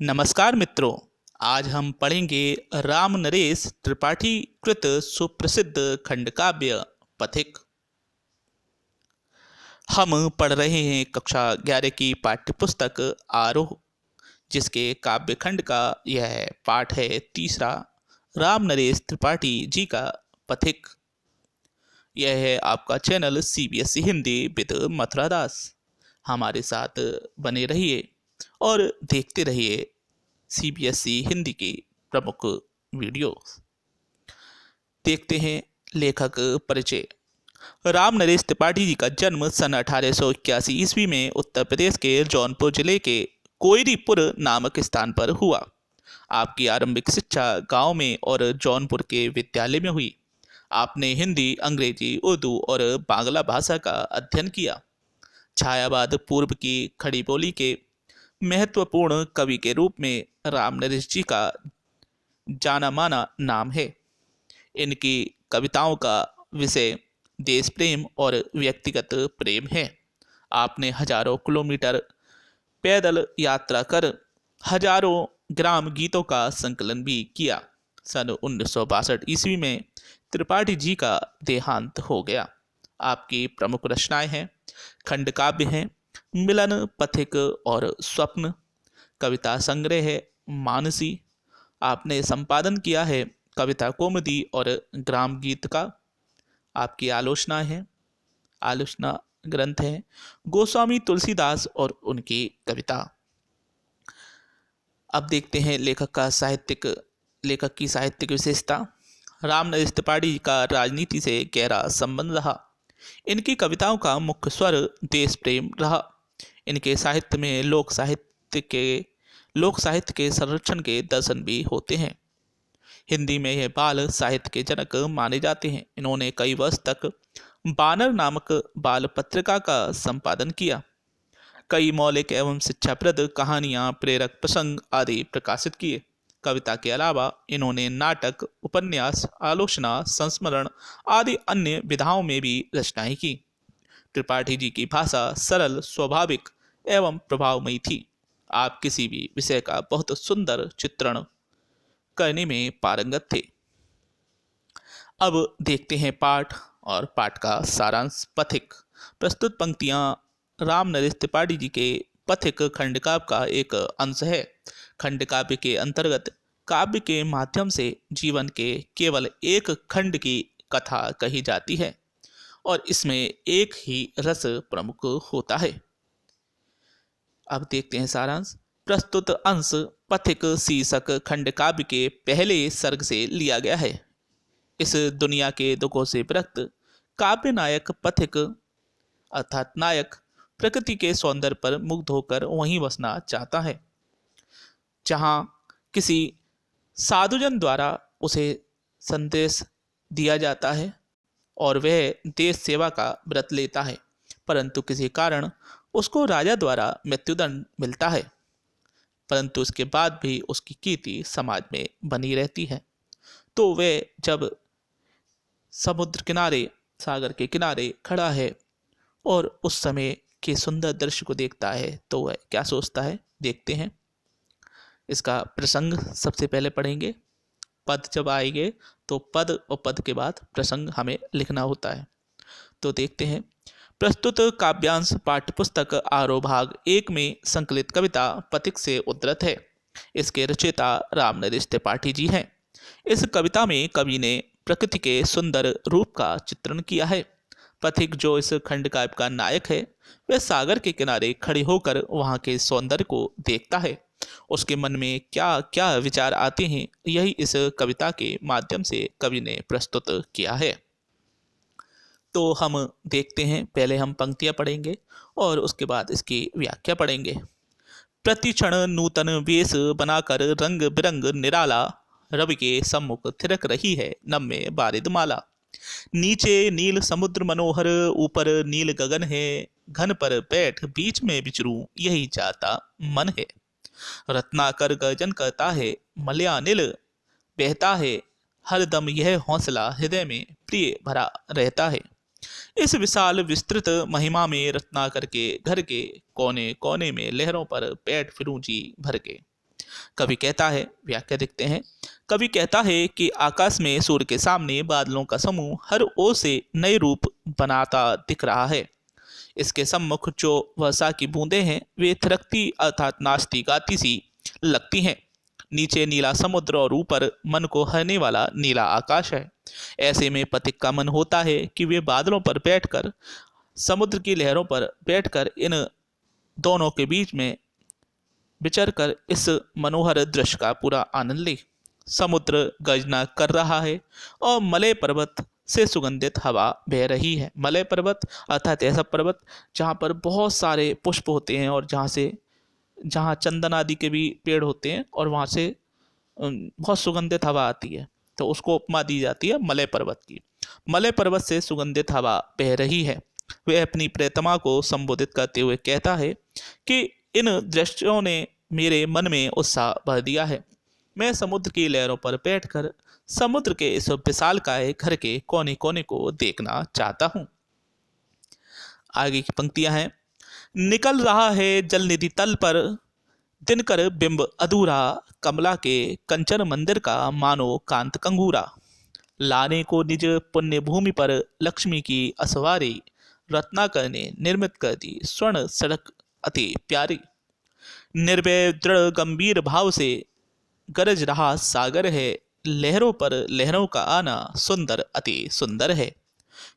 नमस्कार मित्रों। आज हम पढ़ेंगे राम नरेश त्रिपाठी कृत सुप्रसिद्ध खंडकाव्य पथिक। हम पढ़ रहे हैं कक्षा 11 की पाठ्यपुस्तक आरोह, जिसके काव्य खंड का यह पाठ है तीसरा, राम नरेश त्रिपाठी जी का पथिक। यह है आपका channel CBSE Hindi with Mathura Das. हमारे साथ बने रहिए और देखते रहिए CBSE हिंदी की प्रमुख वीडियो। देखते हैं लेखक परिचय। राम नरेश त्रिपाठी जी का जन्म सन 1881 ईस्वी में उत्तर प्रदेश के जौनपुर जिले के कोयरीपुर नामक स्थान पर हुआ। आपकी आरंभिक शिक्षा गांव में और जौनपुर के विद्यालय में हुई। आपने हिंदी, अंग्रेजी, उर्दू और बांग्ला भाषा का अध्ययन किया। छायावाद पूर्व की खड़ी बोली के महत्वपूर्ण कवि के रूप में राम नरेश जी का जाना माना नाम है। इनकी कविताओं का विषय देश प्रेम और व्यक्तिगत प्रेम है। आपने हजारों किलोमीटर पैदल यात्रा कर हजारों ग्राम गीतों का संकलन भी किया। सन 1962 ईस्वी में त्रिपाठी जी का देहांत हो गया। आपकी प्रमुख रचनाएं हैं खंड काव्य हैं मिलन, पथिक और स्वप्न। कविता संग्रह है मानसी। आपने संपादन किया है कविता कौमुदी और ग्राम गीत का। आपकी आलोचना ग्रंथ है गोस्वामी तुलसीदास और उनकी कविता। अब देखते हैं लेखक की साहित्यिक विशेषता। राम नरेश त्रिपाठी का राजनीति से गहरा संबंध रहा। इनकी कविताओं का मुख्य स्वर देश प्रेम रहा। इनके साहित्य में लोक साहित्य के संरक्षण के दर्शन भी होते हैं। हिंदी में यह बाल साहित्य के जनक माने जाते हैं। इन्होंने कई वर्ष तक बानर नामक बाल पत्रिका का संपादन किया। कई मौलिक एवं शिक्षाप्रद कहानियां, प्रेरक प्रसंग आदि प्रकाशित किए। कविता के अलावा इन्होंने नाटक, उपन्यास, आलोचना, संस्मरण आदि अन्य विधाओं में भी रचनाएं की। त्रिपाठी जी की भाषा सरल, स्वाभाविक एवं प्रभावमयी थी। आप किसी भी विषय का बहुत सुंदर चित्रण करने में पारंगत थे। अब देखते हैं पाठ और पाठ का सारांश। पथिक। प्रस्तुत पंक्तियां राम नरेश त्रिपाठी जी के पथिक खंडकाव्य का एक अंश है। खंडकाव्य के अंतर्गत काव्य के माध्यम से जीवन के केवल एक खंड की कथा कही जाती है और इसमें एक ही रस प्रमुख होता है। अब देखते हैं सारांश। प्रस्तुत अंश पथिक शीर्षक खंडकाव्य के पहले सर्ग से लिया गया है। इस दुनिया के दुखों से विरक्त काव्य नायक पथिक अर्थात नायक प्रकृति के सौंदर्य पर मुग्ध होकर वहीं बसना चाहता है जहां किसी साधुजन द्वारा उसे संदेश दिया जाता है और वह देश सेवा का व्रत लेता है, परंतु किसी कारण उसको राजा द्वारा मृत्युदंड मिलता है, परंतु उसके बाद भी उसकी कीर्ति समाज में बनी रहती है। तो वह जब समुद्र किनारे, सागर के किनारे खड़ा है और उस समय के सुंदर दृश्य को देखता है तो वह क्या सोचता है, देखते हैं। इसका प्रसंग सबसे पहले पढ़ेंगे। पद जब आएंगे तो पद और पद के बाद प्रसंग हमें लिखना होता है। तो देखते हैं। प्रस्तुत काव्यांश पाठ्यपुस्तक आरोह भाग 1 में संकलित कविता पथिक से उद्धृत है। इसके रचयिता राम नरेश त्रिपाठी जी हैं। इस कविता में कवि ने प्रकृति के सुंदर रूप का चित्रण किया है। पथिक, जो इस खंडकाव्य का नायक है, वह सागर के किनारे खड़े होकर वहां के सौंदर्य को देखता है। उसके मन में क्या क्या विचार आते हैं, यही इस कविता के माध्यम से कवि ने प्रस्तुत किया है। तो हम देखते हैं। पहले हम पंक्तियां पढ़ेंगे और उसके बाद इसकी व्याख्या पढ़ेंगे। प्रतिक्षण नूतन वेश बनाकर रंग बिरंग निराला, रवि के सम्मुख थिरक रही है नम्य बारिदमाला। नीचे नील समुद्र मनोहर, ऊपर नील गगन है, घन पर बैठ बीच में विचरूं यही चाहता मन है। रत्नाकर गर्जन करता है, मलयानिल बहता है, हर दम यह हौसला हृदय में प्रिय भरा रहता है। इस विशाल विस्तृत महिमा में रत्नाकर के घर के कोने कोने में लहरों पर बैठ फिरूं जी भर के। कवि कहता है, व्याख्या देखते हैं। कवि कहता है कि आकाश में सूर्य के सामने बादलों का समूह हर ओर से नए रूप बनाता दिख रहा है। इसके सम्मुख जो वर्षा की बूंदें हैं वे थिरकती अर्थात नाचती गाती सी लगती हैं। नीचे नीला समुद्र और ऊपर मन को हरने वाला नीला आकाश है। ऐसे में पथिक का मन होता है कि वे बादलों पर बैठकर, समुद्र की लहरों पर बैठकर इन दोनों के बीच में विचर कर इस मनोहर दृश्य का पूरा आनंद ले। समुद्र गर्जना कर रहा है और मलय पर्वत से सुगंधित हवा बह रही है। मलय पर्वत अर्थात ऐसा पर्वत जहाँ पर बहुत सारे पुष्प होते हैं और जहाँ चंदन आदि के भी पेड़ होते हैं और वहाँ से बहुत सुगंधित हवा आती है, तो उसको उपमा दी जाती है मलय पर्वत की। मलय पर्वत से सुगंधित हवा बह रही है। वह अपनी प्रियतमा को संबोधित करते हुए कहता है कि इन दृश्यों ने मेरे मन में उत्साह भर दिया है। मैं समुद्र की लहरों पर बैठकर समुद्र के इस विशालकाय घर के कोने कोने को देखना चाहता हूँ। आगे की पंक्तियां हैं। निकल रहा है जल निधि तल पर दिनकर बिंब अधूरा, कमला के कंचन मंदिर का मानो कांत कंगूरा। लाने को निज पुण्य भूमि पर लक्ष्मी की असवारी, रत्नाकर ने निर्मित कर दी स्वर्ण सड़क अति प्यारी। निर्भय दृढ़ गंभीर भाव से गरज रहा सागर है, लहरों पर लहरों का आना सुंदर अति सुंदर है।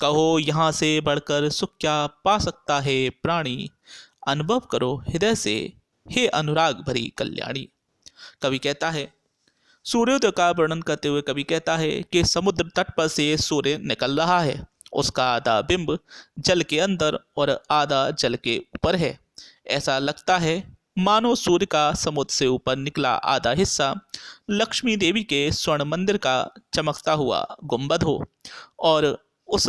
कहो यहाँ से बढ़कर सुख क्या पा सकता है प्राणी, अनुभव करो हृदय से हे अनुराग भरी कल्याणी। कवि कहता है, सूर्योदय का वर्णन करते हुए कवि कहता है कि समुद्र तट पर से सूर्य निकल रहा है। उसका आधा बिंब जल के अंदर और आधा जल के ऊपर है। ऐसा लगता है मानो सूर्य का समुद्र से ऊपर निकला आधा हिस्सा लक्ष्मी देवी के स्वर्ण मंदिर का चमकता हुआ गुंबद हो, और उस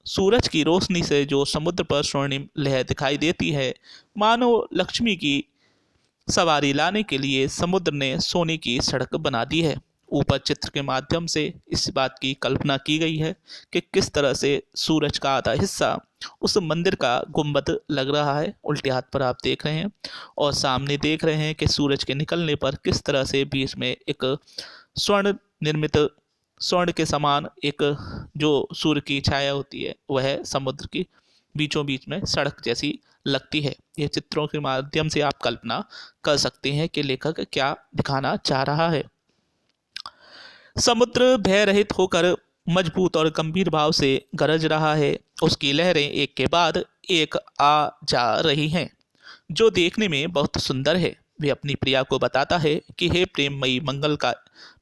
सूरज की रोशनी से जो समुद्र पर स्वर्णिम लहर दिखाई देती है, मानो लक्ष्मी की सवारी लाने के लिए समुद्र ने सोने की सड़क बना दी है। ऊपर चित्र के माध्यम से इस बात की कल्पना की गई है कि किस तरह से सूरज का आधा हिस्सा उस मंदिर का गुंबद लग रहा है। उल्टे हाथ पर आप देख रहे हैं और सामने देख रहे हैं कि सूरज के निकलने पर किस तरह से बीच में एक स्वर्ण निर्मित, स्वर्ण के समान एक जो सूर्य की छाया होती है वह समुद्र की बीचों बीच में सड़क जैसी लगती है। ये चित्रों के माध्यम से आप कल्पना कर सकते हैं कि लेखक क्या दिखाना चाह रहा है। समुद्र भय रहित होकर मजबूत और गंभीर भाव से गरज रहा है। उसकी लहरें एक के बाद एक आ जा रही हैं, जो देखने में बहुत सुंदर है। वे अपनी प्रिया को बताता है कि हे प्रेममयी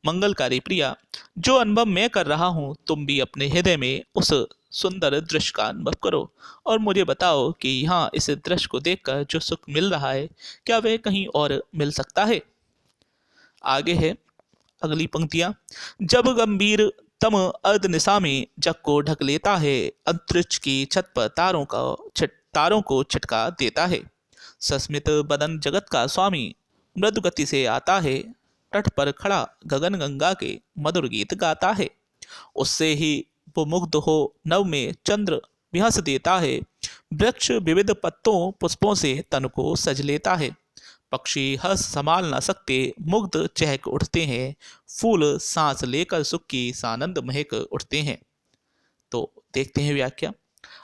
मंगलकारी प्रिया, जो अनुभव मैं कर रहा हूँ तुम भी अपने हृदय में उस सुंदर दृश्य का अनुभव करो और मुझे बताओ कि यहाँ इस दृश्य को देखकर जो सुख मिल रहा है क्या वह कहीं और मिल सकता है। आगे है अगली पंक्तियां। जब गंभीर तम अर्ध निशा में जग को ढक लेता है, अंतरिक्ष की छत पर तारों को छिटका देता है। सस्मित बदन जगत का स्वामी मृदु गति से आता है, तट पर खड़ा गगन गंगा के मधुर गीत गाता है। उससे ही वो मुग्ध हो नव में चंद्र विहस देता है, वृक्ष विविध पत्तों पुष्पों से तन को सज लेता है। पक्षी हंस संभाल न सकते मुग्ध चहक उठते हैं, फूल सांस लेकर सुख की सानंद महक उठते हैं। तो देखते हैं व्याख्या।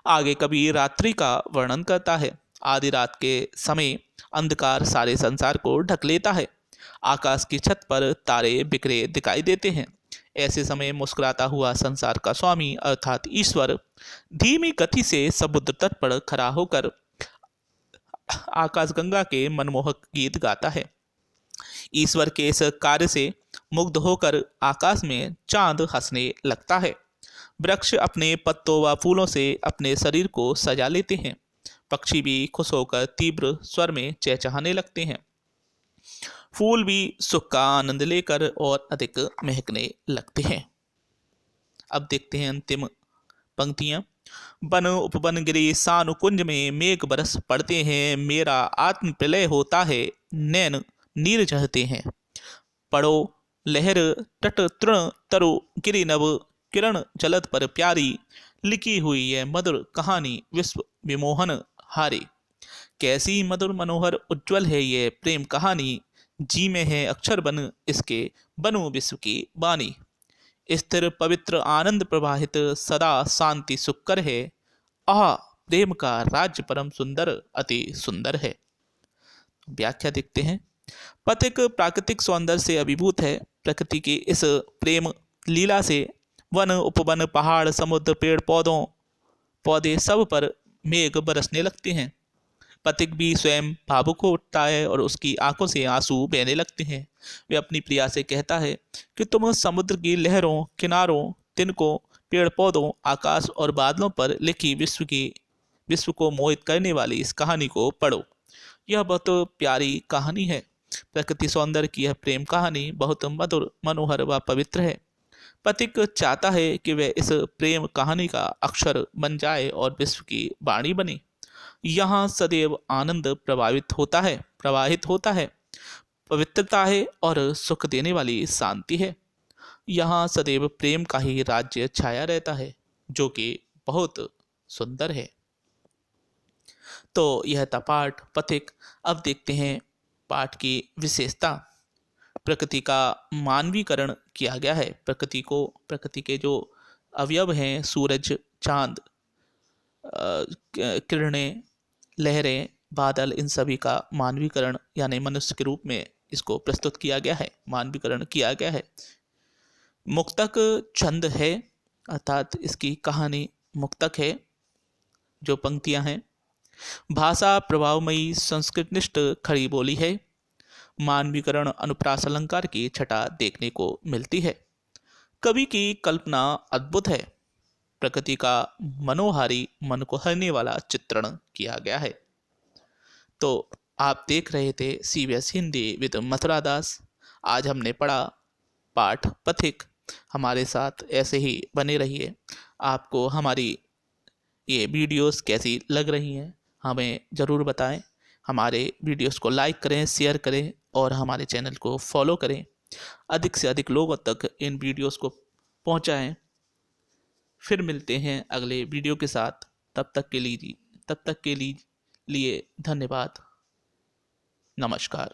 आगे कवि रात्रि का वर्णन करता है। आधी रात के समय अंधकार सारे संसार को ढक लेता है। आकाश की छत पर तारे बिखरे दिखाई देते हैं। ऐसे समय मुस्कुराता हुआ संसार का स्वामी अर्थात ईश्वर धीमी गति से समुद्र तट पर खड़ा होकर आकाशगंगा के मनमोहक गीत गाता है। ईश्वर के इस कार्य से मुग्ध होकर आकाश में चांद हंसने लगता है। वृक्ष अपने पत्तों व फूलों से अपने शरीर को सजा लेते हैं। पक्षी भी खुश होकर तीव्र स्वर में चहचहाने लगते हैं। फूल भी सुख का आनंद लेकर और अधिक महकने लगते हैं। अब देखते हैं अंतिम पंक्तियां। वन उपवन गिरी सानुकुंज में मेघ बरस पड़ते हैं, मेरा आत्म प्रलय होता है, नैन नीर चढ़ते हैं। पड़ो लहर तट तृण तरु गिरी नव किरण जलद पर प्यारी, लिखी हुई है मधुर कहानी विश्व विमोहन हारी। कैसी मधुर मनोहर उज्जवल है ये प्रेम कहानी, जी में है अक्षर बन इसके, बनु विश्व की बानी। स्थिर पवित्र आनंद प्रवाहित सदा शांति सुकर है। आह, प्रेम का राज्य परम सुंदर अति सुंदर है। व्याख्या देखते हैं। पथिक प्राकृतिक सौंदर्य से अभिभूत है। प्रकृति की इस प्रेम लीला से वन उपवन पहाड़ समुद्र पेड़ पौधे सब पर मेघ बरसने लगते हैं। पथिक भी स्वयं भावुक हो उठता है और उसकी आंखों से आंसू बहने लगते हैं। वे अपनी प्रिया से कहता है कि तुम समुद्र की लहरों, किनारों, तिनकों, पेड़ पौधों, आकाश और बादलों पर लिखी विश्व को मोहित करने वाली इस कहानी को पढ़ो। यह बहुत प्यारी कहानी है। प्रकृति सौंदर्य की यह प्रेम कहानी बहुत मधुर, मनोहर व पवित्र है। पथिक चाहता है कि वह इस प्रेम कहानी का अक्षर बन जाए और विश्व की वाणी बने। यहाँ सदैव आनंद प्रवाहित होता है, पवित्रता है और सुख देने वाली शांति है। यहाँ सदैव प्रेम का ही राज्य छाया रहता है, जो कि बहुत सुंदर है। तो यह था पाठ पथिक। अब देखते हैं पाठ की विशेषता। प्रकृति का मानवीकरण किया गया है। प्रकृति के जो अवयव हैं, सूरज, चांद, किरणें, लहरें, बादल, इन सभी का मानवीकरण यानी मनुष्य के रूप में इसको प्रस्तुत किया गया है, मानवीकरण किया गया है। मुक्तक छंद है, अर्थात इसकी कहानी मुक्तक है। जो पंक्तियां हैं, भाषा प्रभावमयी संस्कृतनिष्ठ खड़ी बोली है। मानवीकरण अनुप्रास अलंकार की छटा देखने को मिलती है। कवि की कल्पना अद्भुत है। प्रकृति का मनोहारी, मन को हरने वाला चित्रण किया गया है। तो आप देख रहे थे CBS हिंदी विद मथुरा दास। आज हमने पढ़ा पाठ पथिक। हमारे साथ ऐसे ही बने रहिए। आपको हमारी ये वीडियोस कैसी लग रही हैं हमें ज़रूर बताएं। हमारे वीडियोस को लाइक करें, शेयर करें और हमारे चैनल को फॉलो करें। अधिक से अधिक लोगों तक इन वीडियोस को पहुंचाएं। फिर मिलते हैं अगले वीडियो के साथ। तब तक के लिए धन्यवाद। नमस्कार।